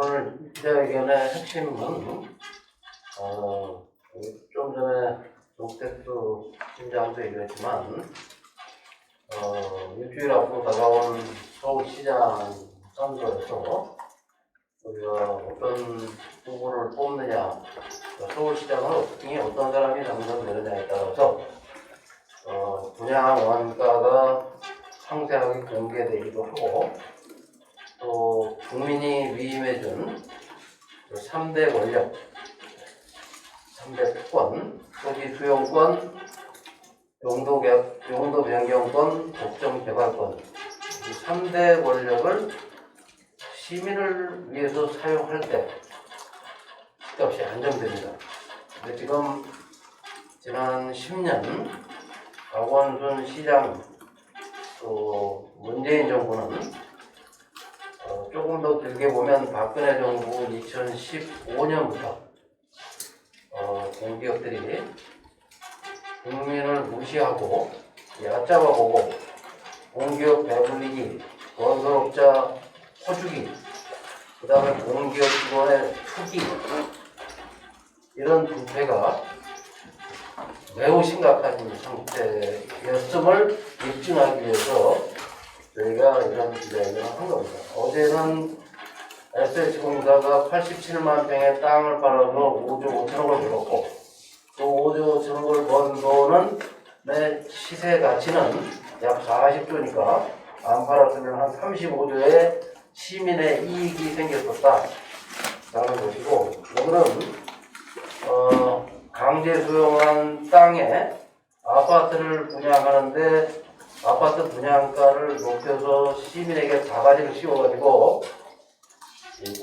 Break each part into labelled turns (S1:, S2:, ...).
S1: 오늘 기자회견의 핵심은 좀 전에 정택수 팀장도 얘기했지만 일주일 앞으로 다가온 서울시장 선거에서 우리가 어떤 후보를 뽑느냐, 서울시장은 어떤 사람이 당선되느냐에 따라서 분양 원가가 상세하게 공개되기도 하고, 또 국민이 위임해준 3대 권력, 3대 특권, 토지 수용권, 용도 변경권, 독점 개발권, 이 3대 권력을 시민을 위해서 사용할 때 집값이 안정됩니다. 근데 지금 지난 10년 박원순 시장 또 문재인 정부는 조금 더 길게 보면 박근혜 정부 2015년부터 공기업들이 국민을 무시하고 얕잡아보고 공기업 배불리기, 건설업자 퍼주기, 그 다음에 공기업 직원의 투기, 이런 부패가 매우 심각한 상태였음을 입증하기 위해서 저희가 이런 기자회견을 한 겁니다. 어제는 SH공사가 87만 평의 땅을 팔아서 5조 5천억을 벌었고, 또 5조 5천억을 번 돈은 내 시세 가치는 약 40조니까 안 팔았으면 한 35조의 시민의 이익이 생겼었다 라는 것이고, 오늘은 강제 수용한 땅에 아파트를 분양하는데 아파트 분양가를 높여서 시민에게 바가지를 씌워가지고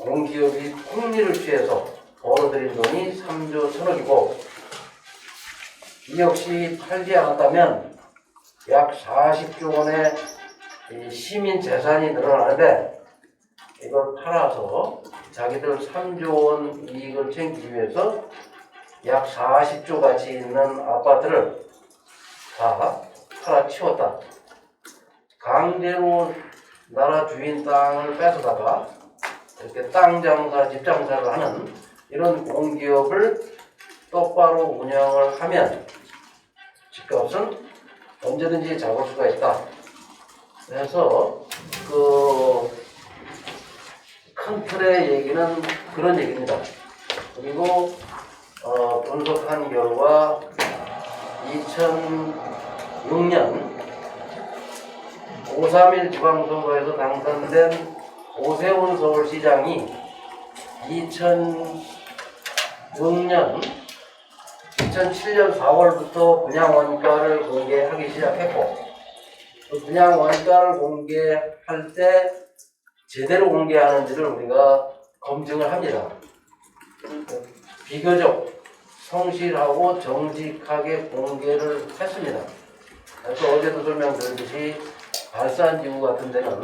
S1: 공기업이 폭리를 취해서 벌어들인 돈이 3조 1천억이고, 이 역시 팔지 않았다면 약 40조 원의 시민 재산이 늘어나는데, 이걸 팔아서 자기들 3조 원 이익을 챙기기 위해서 약 40조 가치 있는 아파트를 다 팔아치웠다. 강제로 나라 주인 땅을 뺏어다가 이렇게 땅 장사, 집 장사를 하는 이런 공기업을 똑바로 운영을 하면 집값은 언제든지 잡을 수가 있다. 그래서 큰 틀의 얘기는 그런 얘기입니다. 그리고 분석한 결과 2006년 5.3.1 지방선거에서 당선된 오세훈 서울시장이 2007년 4월부터 분양 원가를 공개하기 시작했고, 그 분양 원가를 공개할 때 제대로 공개하는지를 우리가 검증을 합니다. 비교적 성실하고 정직하게 공개를 했습니다. 그래서 어제도 설명드렸듯이 발산지구 같은 데는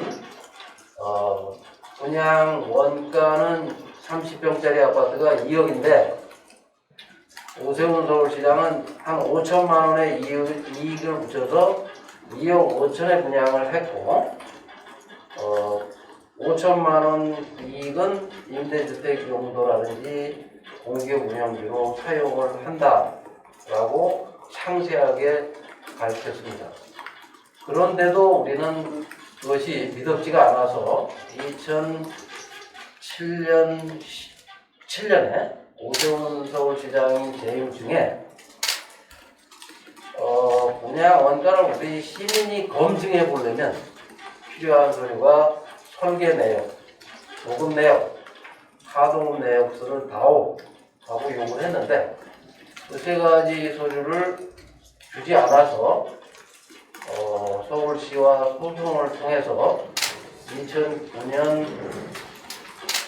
S1: 분양 원가는 30평짜리 아파트가 2억인데 오세훈 서울시장은 한 5천만 원의 이익을 붙여서 2억 5천에 분양을 했고, 5천만 원 이익은 임대주택 용도라든지 공기업 운영비로 사용을 한다라고 상세하게 밝혔습니다. 그런데도 우리는 그것이 믿음지가 않아서 2007년에 오세훈 서울시장이 재임 중에 분양 원가를 우리 시민이 검증해 보려면 필요한 서류가 설계 내역, 조금 내역, 하동 내역서를 다오 하고 요구를 했는데, 그 세 가지 서류를 주지 않아서 서울시와 소송을 통해서 2009년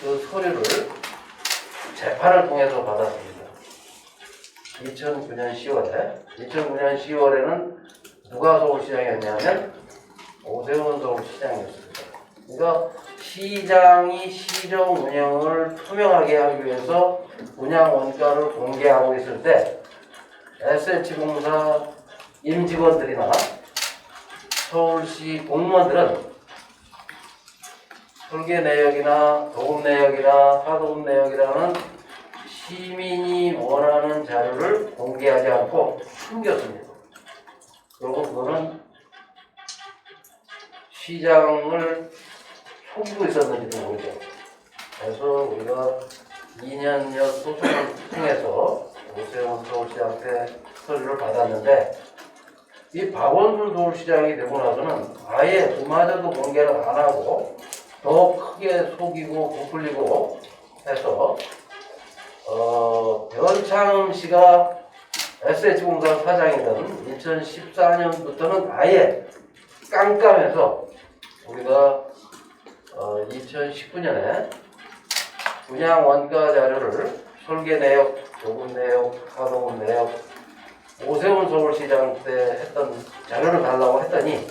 S1: 그 서류를 재판을 통해서 받았습니다. 2009년 10월에는 누가 서울시장이었냐면 오세훈 서울시장이었습니다. 그러니까 시장이 시정 운영을 투명하게 하기 위해서 분양 원가를 공개하고 있을 때 SH공사 임직원들이나 서울시 공무원들은 설계 내역이나 도급 내역이나 하도급 내역이라는 시민이 원하는 자료를 공개하지 않고 숨겼습니다. 그리고 그거는 시장을 속이고 있었는지도 모르죠. 그래서 우리가 2년여 소송을 통해서 오세훈 서울시장한테 서류를 받았는데, 이 박원순 서울시장이 되고 나서는 아예 그마저도 공개를 안 하고 더 크게 속이고 부풀리고 해서 변창흠 씨가 SH공사 사장이던 2014년부터는 아예 깜깜해서 우리가 2019년에 분양 원가 자료를 설계 내역, 조급 내역, 하도급 내역, 오세훈 서울시장 때 했던 자료를 달라고 했더니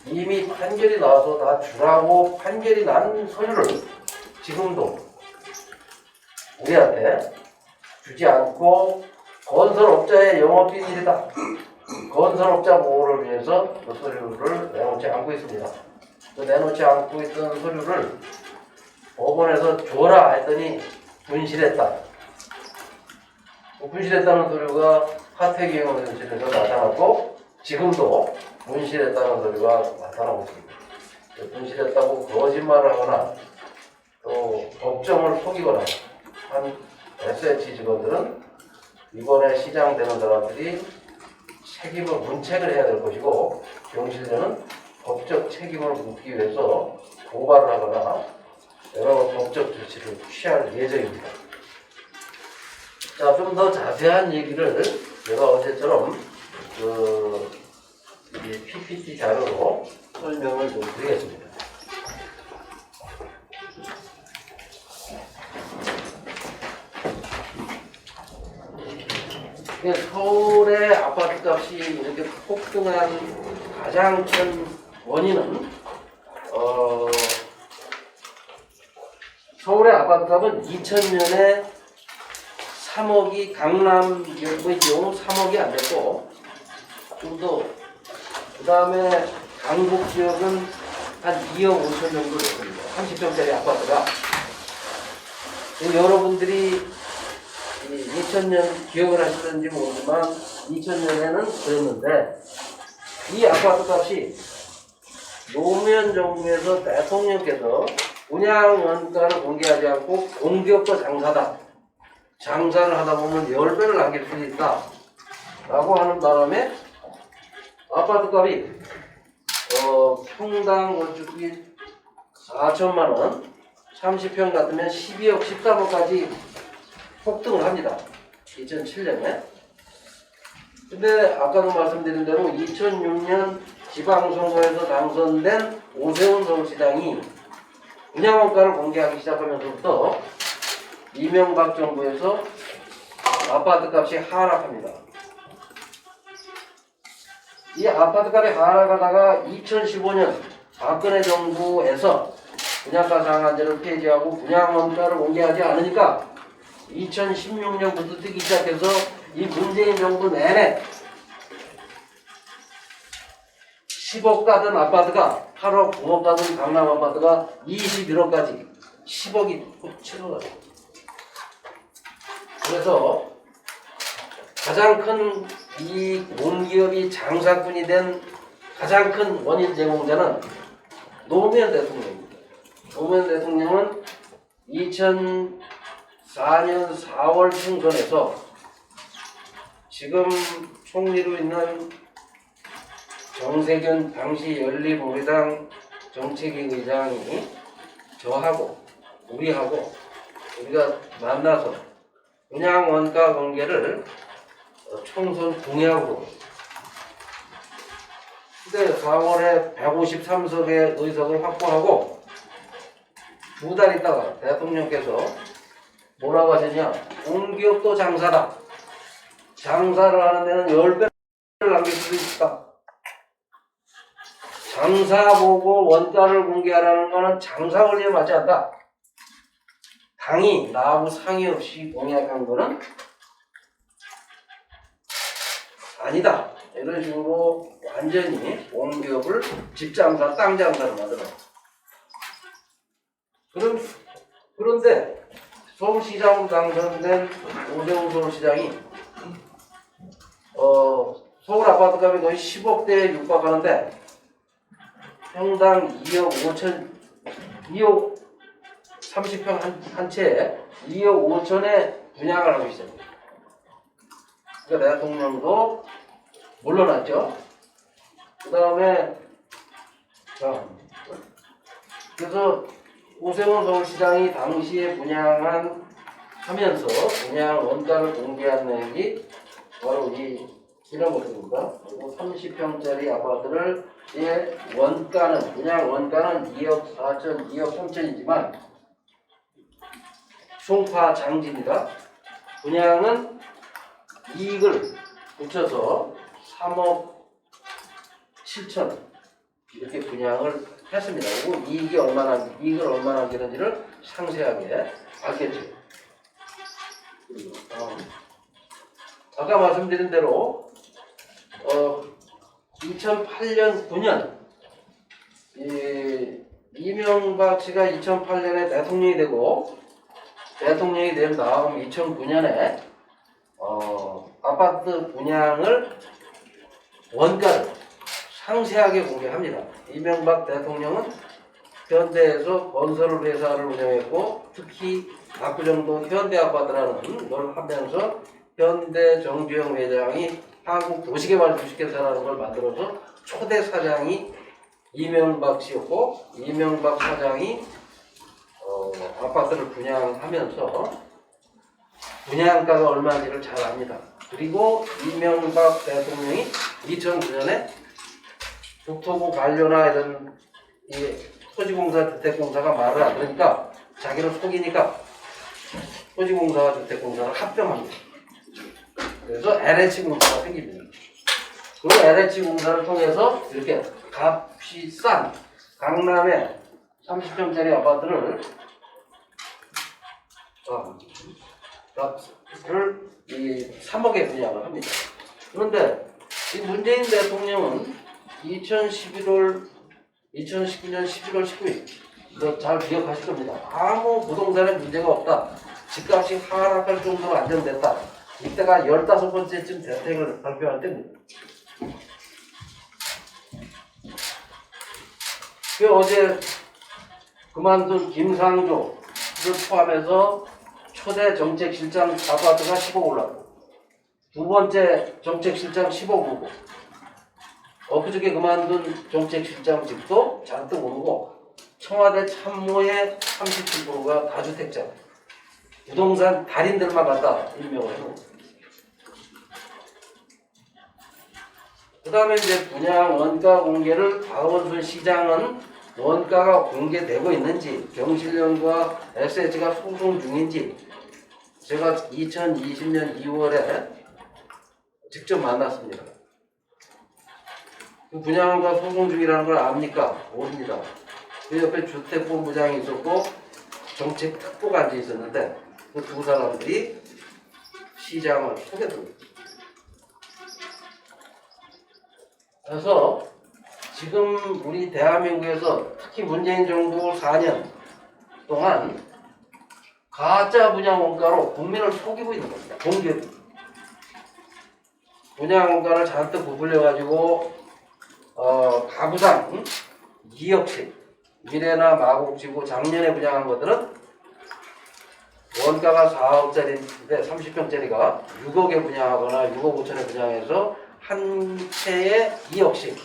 S1: 이미 판결이 나와서 다 주라고 판결이 난 서류를 지금도 우리한테 주지 않고 건설업자의 영업비밀이다, 건설업자 보호를 위해서 그 서류를 내놓지 않고 있습니다. 그 내놓지 않고 있던 서류를 법원에서 줘라 했더니 분실했다. 분실했다는 서류가 하태경영실에서 나타났고 지금도 분실했다는 서류가 나타나고 있습니다. 분실했다고 거짓말을 하거나 또 법정을 속이거나 한 SH 직원들은 이번에 시장되는 사람들이 책임을 문책을 해야 될 것이고, 경실련은 법적 책임을 묻기 위해서 고발을 하거나 여러 법적 조치를 취할 예정입니다. 자, 좀 더 자세한 얘기를 제가 어제처럼 이 PPT 자료로 설명을 좀 드리겠습니다. 서울의 아파트 값이 이렇게 폭등한 가장 큰 원인은 서울의 아파트 값은 2000년에 3억이 강남의 경우 3억이 안 됐고, 좀 더 그 다음에 강북 지역은 한 2억 5천 정도 됐습니다. 30평짜리 아파트가. 여러분들이 2000년 기억을 하시는지 모르지만 2000년에는 그랬는데, 이 아파트 값이 노무현 정부에서 대통령께서 분양 원가를 공개하지 않고 공기업과 장사다, 장사를 하다 보면 10배를 남길 수 있다 라고 하는 바람에 아파트 값이 평당 건축비 4천만원, 30평 같으면 12억 13억까지 폭등을 합니다. 2007년에. 근데 아까도 말씀드린 대로 2006년 지방선거에서 당선된 오세훈 서울시장이 분양원가를 공개하기 시작하면서부터 이명박 정부에서 아파트값이 하락합니다. 이 아파트값이 하락하다가 2015년 박근혜 정부에서 분양가 상한제를 폐지하고 분양원가를 공개하지 않으니까 2016년부터 뜨기 시작해서 이 문재인 정부 내내 10억 가던 아파트가 8억, 9억 가던 강남 아파트가 21억까지 10억이 치러가요. 그래서 가장 큰 이 공기업이 장사꾼이 된 가장 큰 원인 제공자는 노무현 대통령입니다. 노무현 대통령은 2004년 4월 총선에서 지금 총리로 있는 정세균 당시 열린우리당 정책위 의장이 저하고 우리가 만나서 분양 원가 공개를 총선 공약으로, 그때 4월에 153석의 의석을 확보하고 두 달 있다가 대통령께서 뭐라고 하셨냐, 공기업도 장사다, 장사를 하는 데는 10배를 남길 수도 있다, 장사 보고 원가를 공개하라는 것은 장사 원리에 맞지 않다, 당이 나하고 상의 없이 공약한 거는 아니다, 이런 식으로 완전히 공기업을 집장사, 땅장사로 만들어. 그런데 서울시장 당선된 오세훈 서울시장이 서울 아파트값이 거의 10억대에 육박하는데 평당 2억 5천, 2억 30평 한 채에 2억 5천에 분양을 하고 있어요. 그러니까 대통령도 물러났죠. 그 다음에 그래서 오세훈 서울시장이 당시에 하면서 분양 원가를 공개한 내용이 바로 이런 것입니다. 30평짜리 아파트를 분양 원가는 2억 4천, 2억 3천이지만 총파 장지입니다. 분양은 이익을 붙여서 3억 7천 이렇게 분양을 했습니다. 그리고 이익을 얼마나 하는지를 상세하게 밝혔죠. 아까 말씀드린 대로 2008년 9년 이명박 씨가 2008년에 대통령이 된 다음 2009년에 아파트 분양을 원가를 상세하게 공개합니다. 이명박 대통령은 현대에서 건설 회사를 운영했고 특히 압구정동 현대아파트라는 걸 하면서 현대 정주영 회장이 한국 도시개발 주식회사라는 걸 만들어서 초대 사장이 이명박 씨였고 이명박 사장이 아파트를 분양하면서 분양가가 얼마인지를 잘 압니다. 그리고 이명박 대통령이 2009년에 국토부 관료나 이런 토지공사, 주택공사가 말을 안 들으니까 자기는 속이니까 토지공사와 주택공사를 합병합니다. 그래서 LH공사가 생깁니다. 그 LH공사를 통해서 이렇게 값이 싼 강남의 30평짜리 아파트를 3억에 분양을 합니다. 그런데 이 문재인 대통령은 2019년 11월 19일 이거 잘 기억하실 겁니다. 아무 부동산에 문제가 없다. 집값이 하락할 정도로 안정됐다. 이때가 15번째쯤 대책을 발표할 때입니다. 그 어제 그만둔 김상조를 포함해서 초대 정책실장 아파트가 10억 올랐고 두 번째 정책실장 10억 오르고 엊그저께 그만둔 정책실장직도 잔뜩 오르고 청와대 참모의 37%가 다주택자 부동산 달인들만 갖다 임명을 해놓은 그 다음에 이제 분양 원가 공개를 박원순 시장은 원가가 공개되고 있는지 경실련과 SH가 소송 중인지 제가 2020년 2월에 직접 만났습니다. 그 분양원가 소송 중이라는 걸 압니까? 모릅니다. 그 옆에 주택본부장이 있었고 정책특보가 앉아 있었는데 그 두 사람들이 시장을 속였습니다. 그래서 지금 우리 대한민국에서 특히 문재인 정부 4년 동안 가짜 분양 원가로 국민을 속이고 있는 겁니다. 공개 분양 원가를 잔뜩 부풀려 가지고 가구당 2억씩 미래나 마곡지구 작년에 분양한 것들은 원가가 4억짜리인데 30평짜리가 6억에 분양하거나 6억 5천에 분양해서 한 채에 2억씩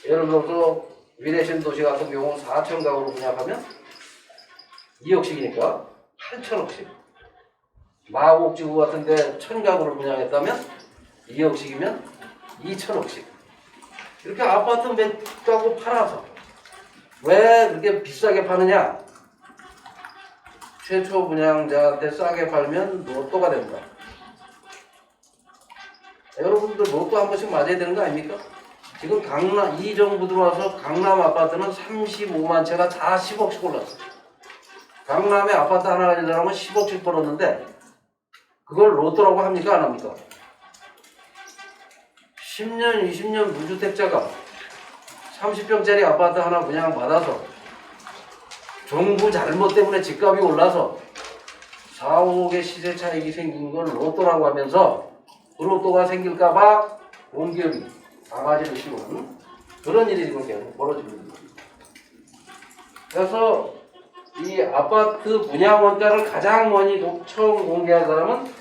S1: 예를 들어서 위례신도시 같은 경우 4천 가구로 분양하면 2억씩이니까 8천억씩 마곡지구 같은데 1000가구를 분양했다면 2억씩이면 2천억씩 이렇게 아파트 몇 가구 팔아서 왜 그렇게 비싸게 파느냐? 최초 분양자한테 싸게 팔면 로또가 된다. 여러분들 로또 한 번씩 맞아야 되는 거 아닙니까? 지금 이 정부 들어와서 강남 아파트는 35만 채가 다 10억씩 올랐어. 강남에 아파트 하나 가진 사람은 10억씩 벌었는데 그걸 로또라고 합니까? 안 합니까? 10년, 20년 무주택자가 30평짜리 아파트 하나 분양받아서 정부 잘못 때문에 집값이 올라서 4, 5억의 시세 차익이 생긴 걸 로또라고 하면서 그 로또가 생길까봐 공기업이 바가지를 씌우는 그런 일이 지금 계속 벌어지고 있습니다. 그래서 이 아파트 분양 원가를 가장 많이 처음 공개한 사람은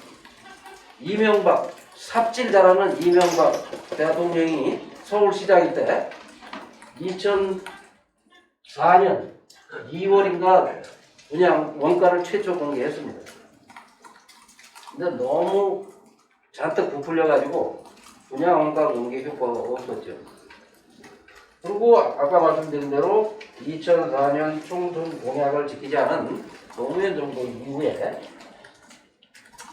S1: 이명박, 삽질 잘하는 이명박 대통령이 서울시장일 때 2004년 2월인가 분양 원가를 최초 공개했습니다. 근데 너무 잔뜩 부풀려가지고 분양 원가 공개 효과가 없었죠. 그리고 아까 말씀드린 대로 2004년 총선 공약을 지키지 않은 노무현 정부 이후에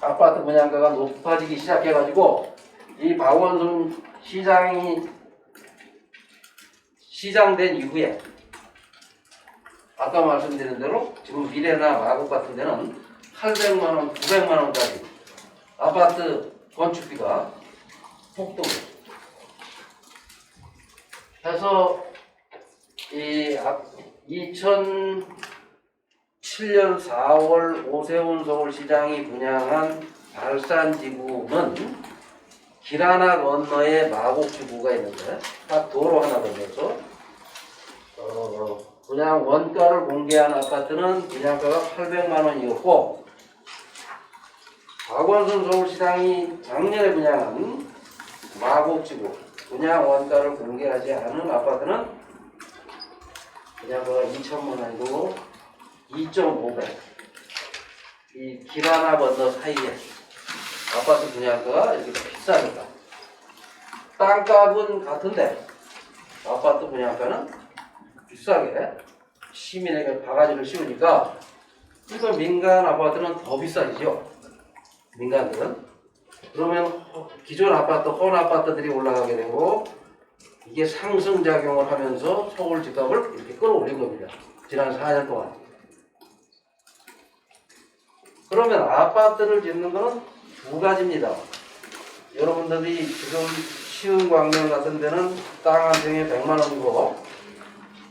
S1: 아파트 분양가가 높아지기 시작해가지고 이 박원순 시장이 시장된 이후에 아까 말씀드린 대로 지금 미래나 마곡 같은 데는 800만 원, 900만 원까지 아파트 건축비가 폭등했습니다. 그래서 이 2007년 4월 오세훈 서울시장이 분양한 발산지구는 길 하나 건너에 마곡지구가 있는데 딱 도로 하나 건너서 분양 원가를 공개한 아파트는 분양가가 800만 원이었고 박원순 서울시장이 작년에 분양한 마곡지구 분양 원가를 공개하지 않은 아파트는 분양가가 2천만 원이고 2.5배 이 길 하나 건너 사이에 아파트 분양가가 이렇게 비싸니까 땅값은 같은데 아파트 분양가는 비싸게 시민에게 바가지를 씌우니까 이거 민간 아파트는 더 비싸지죠. 민간들은. 그러면 기존 아파트, 헌 아파트들이 올라가게 되고 이게 상승작용을 하면서 서울 집값을 이렇게 끌어올린 겁니다. 지난 4년 동안. 그러면 아파트를 짓는 것은 두 가지입니다. 여러분들이 지금 시흥광명 같은 데는 땅 한 평에 100만 원이고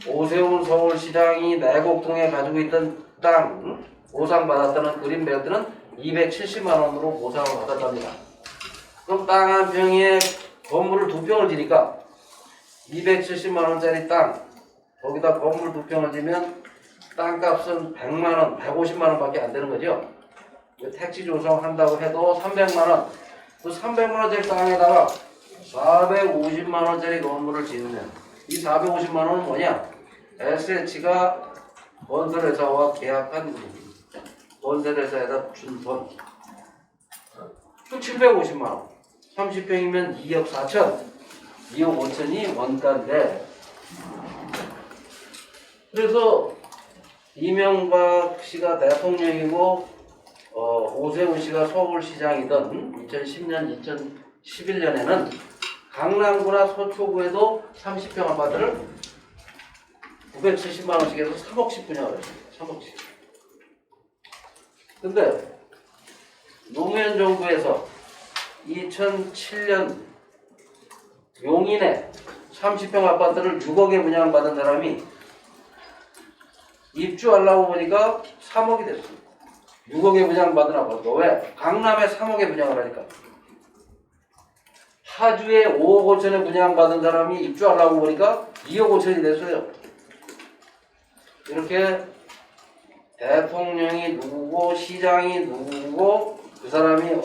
S1: 오세훈 서울시장이 내곡동에 가지고 있던 땅 보상받았다는 그린벨트는 270만 원으로 보상을 받았답니다. 그럼 땅 한 평에 건물을 2평을 지니까 270만 원짜리 땅 거기다 건물 2평을 지면 땅값은 100만 원, 150만 원밖에 안 되는 거죠. 택지 조성한다고 해도 300만 원, 그 300만 원짜리 땅에다가 450만 원짜리 건물을 짓는 이 450만 원은 뭐냐? SH가 건설회사와 계약한 건설회사에다 준 돈. 또 750만 원. 30평이면 2억 4천, 2억 5천이 원가인데 그래서 이명박 씨가 대통령이고 오세훈 씨가 서울시장이던 2010년, 2011년에는 강남구나 서초구에도 30평 아파트를 970만 원씩 해서 3억씩 분양을 했습니다. 3억씩. 근데 노무현 정부에서 2007년 용인에 30평 아파트를 6억에 분양받은 사람이 입주하려고 보니까 3억이 됐습니다. 6억에 분양받은 아파트. 왜? 강남에 3억에 분양을 하니까. 파주에 5억 5천에 분양받은 사람이 입주하려고 보니까 2억 5천이 됐어요. 이렇게 대통령이 누구고 시장이 누구고 그 사람이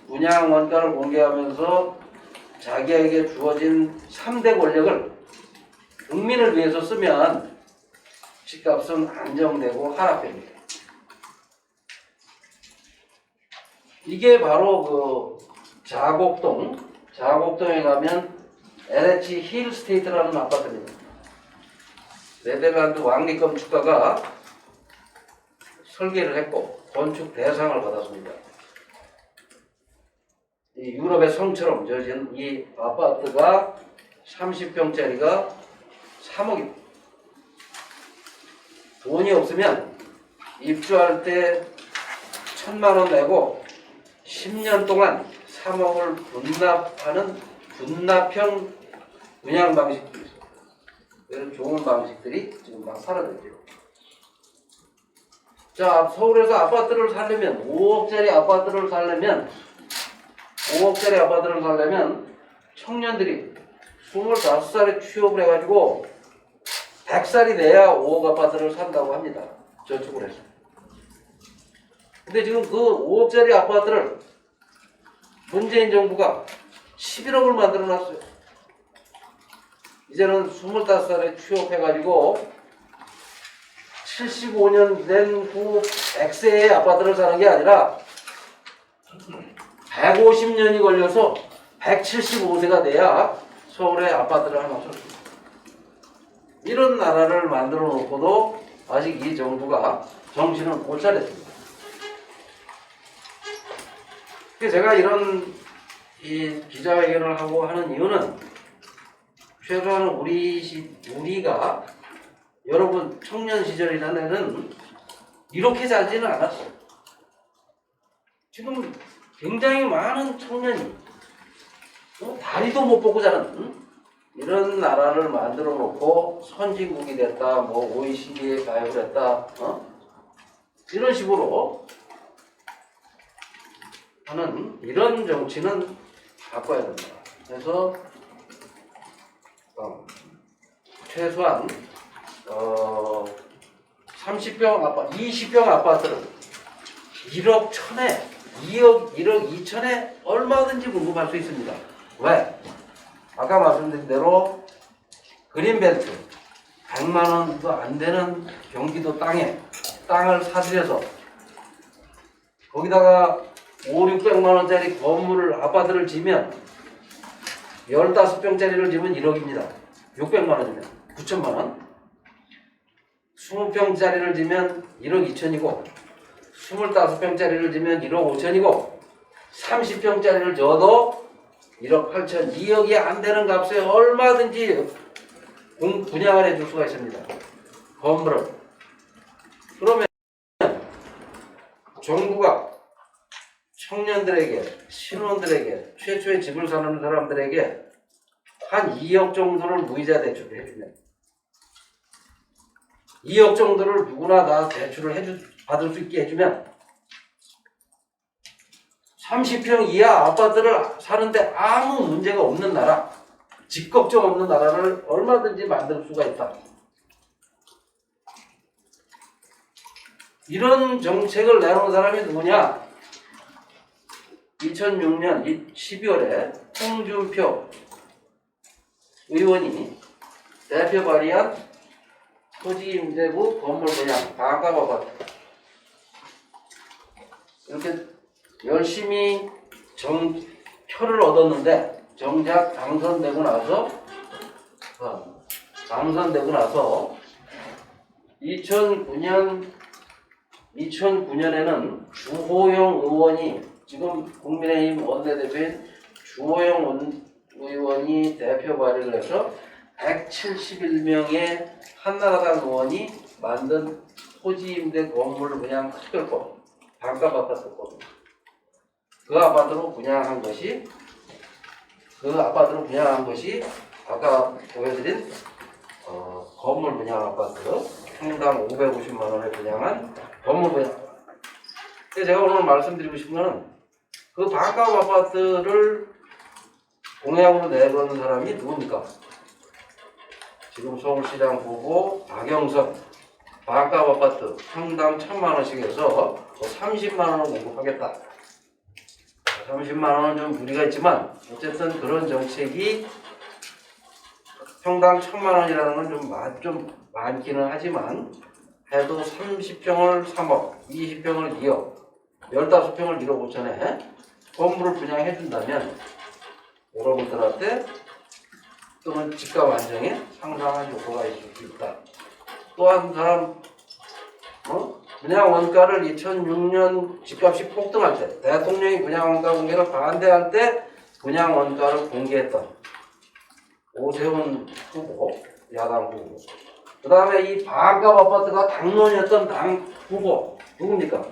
S1: 분양 원가를 공개하면서 자기에게 주어진 3대 권력을 국민을 위해서 쓰면 집값은 안정되고 하락됩니다. 이게 바로 그 자곡동에 가면 LH 힐스테이트라는 아파트입니다. 네덜란드 왕립 건축가가 설계를 했고 건축 대상을 받았습니다. 이 유럽의 성처럼 지어진 이 아파트가 30평짜리가 3억입니다. 돈이 없으면 입주할 때 1,000만 원 내고 10년 동안 3억을 분납하는 분납형 분양 방식도 있습니다. 이런 좋은 방식들이 지금 막 사라졌죠. 자, 서울에서 아파트를 살려면 5억짜리 아파트를 살려면 청년들이 25살에 취업을 해가지고 100살이 돼야 5억 아파트를 산다고 합니다. 저축을 해서. 근데 지금 그 5억짜리 아파트를 문재인 정부가 11억을 만들어 놨어요. 이제는 25살에 취업해가지고 75년 된 후 100세의 아파트를 사는 게 아니라 150년이 걸려서 175세가 돼야 서울에 아파트를 하나 샀습니다. 이런 나라를 만들어 놓고도 아직 이 정부가 정신을 못 차렸습니다. 그래서 제가 이런 이 기자회견을 하고 하는 이유는 최소한 우리가 여러분 청년 시절이라는 애는 이렇게 살지는 않았어요. 지금 굉장히 많은 청년이 다리도 못 뽑고 자는 이런 나라를 만들어 놓고 선진국이 됐다, 뭐 OECD에 가입을 했다, 이런 식으로 하는 이런 정치는 바꿔야 된다. 그래서 최소한 30평 아파트, 20평 아파트를 1억 1천에 1억 2천에 얼마든지 공급할 수 있습니다. 왜? 아까 말씀드린 대로 그린벨트 100만 원도 안 되는 경기도 땅을 사들여서 거기다가 500~600만 원짜리 건물을 아파트를 지면 15평짜리를 지면 1억입니다. 600만 원이면 9천만 원. 20평짜리를 지면 1억 2천이고 25평짜리를 지면 1억 5천이고 30평짜리를 줘도 1억 8천, 2억이 안 되는 값에 얼마든지 분양을 해줄 수가 있습니다. 건물을. 그러면 정부가 청년들에게, 신혼들에게, 최초의 집을 사는 사람들에게 한 2억 정도를 무이자 대출을 해주면 2억 정도를 누구나 다 대출을 받을 수 있게 해주면 30평 이하 아파트를 사는데 아무 문제가 없는 나라, 집 걱정 없는 나라를 얼마든지 만들 수가 있다. 이런 정책을 내놓은 사람이 누구냐? 2006년 12월에 홍준표 의원이 대표 발의한 토지임대부 건물 분양 반값 아파트 이렇게 열심히 표를 얻었는데 정작 당선되고 나서 2009년에는 주호영 의원이 지금 국민의힘 원내대표인 주호영 의원이 대표 발의를 해서 171명의 한나라당 의원이 만든 토지임대 건물 분양 특별법 반값 아파트법 그 아파트로 분양한 것이 아까 보여드린 건물 분양 아파트 평당 550만 원에 분양한 건물 분양. 근데 제가 오늘 말씀드리고 싶은 거는 그 반값 아파트를 공약으로 내놓은 사람이 누굽니까? 지금 서울시장 후보 박영선 반값 아파트 평당 1,000만 원씩 해서 30만 원을 공급하겠다. 30만 원은 좀 무리가 있지만 어쨌든 그런 정책이 평당 1,000만 원이라는 건 좀 많기는 하지만 해도 30평을 3억, 20평을 2억, 15평을 1억 5천에 건물을 분양해 준다면 여러분들한테 또는 집값 안정에 상당한 효과가 있을 수 있다. 또 한 사람 분양 원가를 2006년 집값이 폭등할 때 대통령이 분양 원가 공개를 반대할 때 분양 원가를 공개했던 오세훈 후보, 야당 후보. 그 다음에 이 반값 아파트가 당론이었던 당 후보 누굽니까?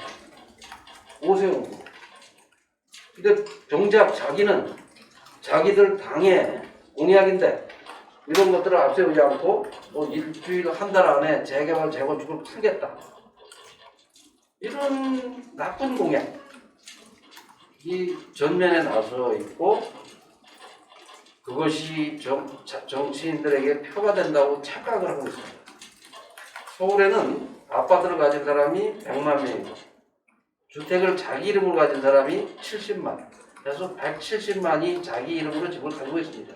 S1: 오세훈 후보. 근데 정작 자기는 자기들 당의 공약인데 이런 것들을 앞세우지 않고 일주일 한 달 안에 재개발 재건축을 풀겠다. 이런 나쁜 공약이 전면에 나서 있고 그것이 정치인들에게 표가 된다고 착각을 하고 있습니다. 서울에는 아파트를 가진 사람이 100만 명이고 주택을 자기 이름으로 가진 사람이 70만, 그래서 170만이 자기 이름으로 집을 가지고 있습니다.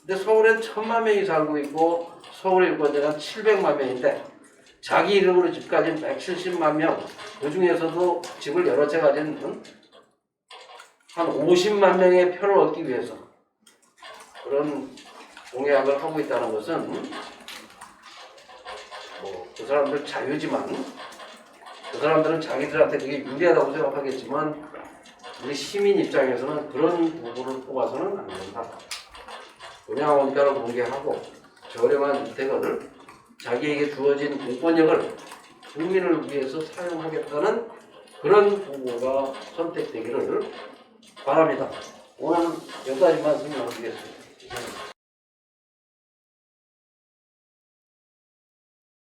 S1: 근데 서울엔 1000만 명이 살고 있고 서울의 유권자가 700만 명인데 자기 이름으로 집 가진 170만 명, 그 중에서도 집을 여러 채 가진 한 50만 명의 표를 얻기 위해서 그런 공약을 하고 있다는 것은 그 사람들 자유지만 그 사람들은 자기들한테 그게 유리하다고 생각하겠지만 우리 시민 입장에서는 그런 부분을 뽑아서는 안 된다. 분양원가를 공개하고 저렴한 주택을 자기에게 주어진 공권력을 국민을 위해서 사용하겠다는 그런 후보가 선택되기를 바랍니다. 오늘 여기까지만 설명드리겠습니다.